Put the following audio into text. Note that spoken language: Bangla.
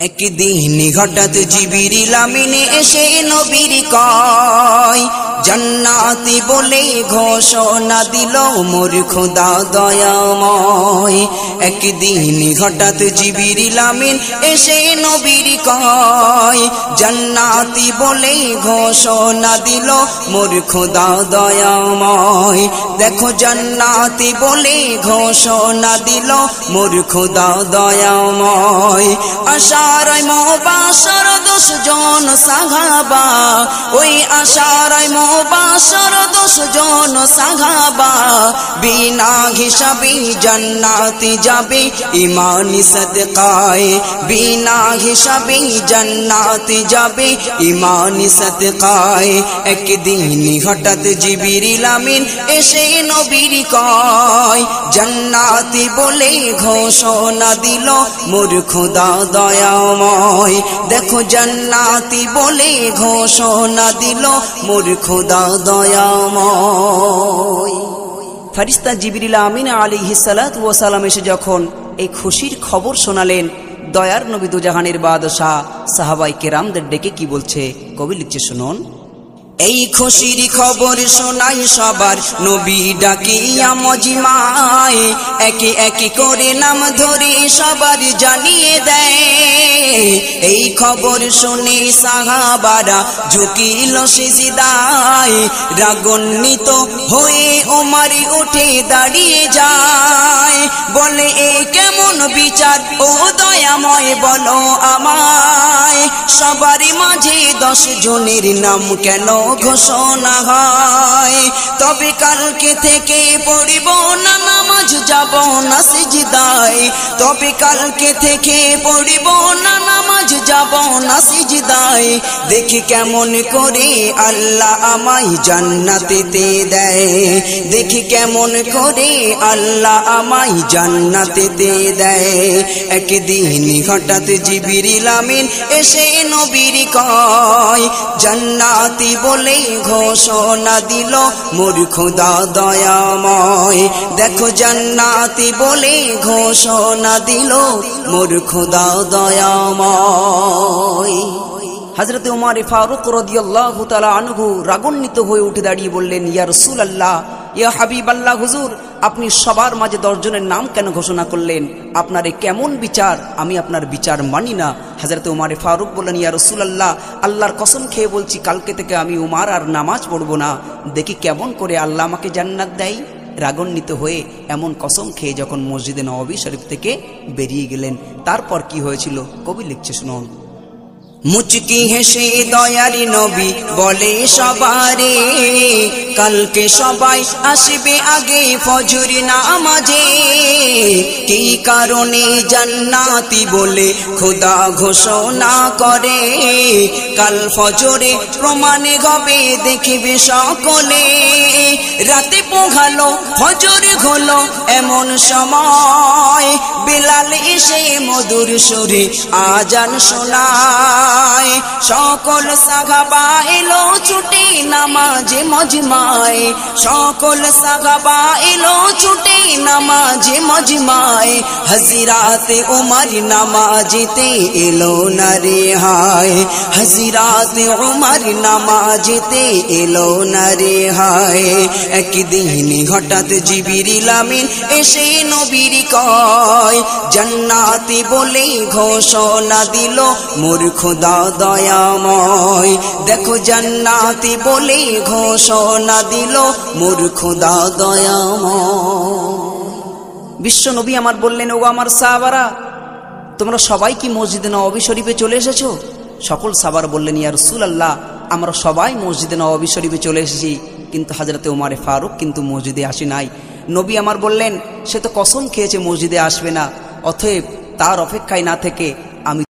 একদিন হঠাৎ জিবরিল আমিন এসে নবীর কয় জান্নাতি বলে ঘোষণা দিল মোর খোদা দয়াময়। একদিন হঠাৎ জিবরিল আমিন এসে নবীর কয় জান্নাতি বলে ঘোষণা দিল মোর খোদা দয়াময়। দেখো জান্নাতি বলে ঘোষণা দিল মোর খোদা দয়াময়। আশারায় মুবাশশার 10 জন সাহাবা, ওই আশারায় মুবাশশার 10 জন সাহাবা বিনা হিসাবে জান্নাতে যাবে ঈমানি সাদকায়। বিনা হিসাবে জান্নাতে যাবে ঈমানি সাদকায়। একদিন হঠাৎ জিবরিল আমিন এসে নবীর কয় জান্নাতি বলে ঘোষণা দিল মোর খোদা দয়াময়। দেখো জান্নাতি বলে ঘোষণা দিল মোর খোদা দয়াময়। ফেরেশতা জিবরিল আমিন আলাইহিস সালাতু ওয়াস সালাম এসে যখন এই খুশির খবর শোনালেন, দয়ার নবী দুজাহানের বাদশাহ সাহাবায়ে কেরামদের ডেকে কি বলছে কবি লিখছে শুনুন। এই খুশির খবর শোনাই সবার নবী ডাকিয়া মজমায়, একে একে করে নাম ধরে সবার জানিয়ে দেয়। এই খবর শুনে সাহাবারা ঝুঁকিল সিজদায়, রাগান্বিত হয়ে ওমর উঠে দাঁড়িয়ে যায়। বলে এ কেমন বিচার ও দয়াময় বলো আমায়, সবার মাঝে 10 জনের নাম কেন ঘোষণা হয়? তবে কালকে থেকে পড়িব না নামাজ, যাব না সিজদায়। তবে কালকে থেকে পড়িব না নামাজ, যাব না সিজদায়। দেখি কেমন করে আল্লাহ আমায় জান্নাতেতে দেয়। দেখি কেমন করে আল্লাহ আমায় জান্নাতেতে দেয়। একদিন হঠাৎ জিবরিল আমিন এসে নবীর কয় জান্নাতি বলে ঘোষণা দিল মোর খোদা দয়াময়। দেখো জান্নাতি বলে ঘোষণা দিল মোর খোদা দয়াময়। হযরত ওমর ফারুক রাদিয়াল্লাহু তাআলা আনহু রাগান্বিত হয়ে উঠে দাঁড়িয়ে বললেন, ইয়া রাসূলুল্লাহ, ইয়া হাবিবাল্লাহ, হুজুর আপনি সবার মাঝে 10 জনের নাম কেন ঘোষণা করলেন? আপনার এ কেমন বিচার? আমি আপনার বিচার মানি না। হযরত ওমর ফারুক বললেন, ইয়া রাসূলুল্লাহ, আল্লাহর কসম খেয়ে বলছি কালকে থেকে আমি ওমর আর নামাজ পড়ব না। দেখি কেমন করে আল্লাহ আমাকে জান্নাত দেয়। রাগান্বিত হয়ে এমন কসম খেয়ে যখন মসজিদে নববী শরীফ থেকে বেরিয়ে গেলেন, তারপর কি হয়েছিল কবি লিখছে শুনুন। মুচকি হেসে দয়ারি নবী বলে সবারে, কালকে সবাই আসবে আগে ফজর নামাজে। কি কারণে জান্নাতি বলে খোদা ঘোষণা করে? কাল ফজরে প্রমাণে হবে দেখবে সকলে। রাতে পোহালো ফজর হলো এমন সময়, বেলাল এসে মধুর সুরে আজান শোনায়। সকল সাহাবা এলো ছুটে নামাজে মজমায়। সকল সাহাবা এলো ছুটে নামাজে মজমায়। হযরতে ওমর নামাজেতে এলো না রে হায়। হযরতে ওমর নামাজেতে এলো না রে হায়। একদিন হঠাৎ জিবরিল আমিন এসে নবীর কয় জান্নাতি বলে ঘোষণা দিল মোর খোদা দয়াময়। দেখো জান্নাতি বলে ঘোষণা দিল মোর খোদা দয়াময়। বিশ্ব নবী আমার বললেন, ও আমার সাহাবারা, তোমরা সবাই কি মসজিদে নববী শরীফে চলে এসেছো? সকল সাহাবারা বললেন, ইয়া রাসূলুল্লাহ, আমরা সবাই মসজিদে নববী শরীফে চলে এসেছি, কিন্তু হযরতে ওমর ফারুক কিন্তু মসজিদে আসে নাই। নবী আমার বললেন, সে তো কসম খেয়েছে মসজিদে আসবে না, অতএব তার অপেক্ষায় না থেকে আমি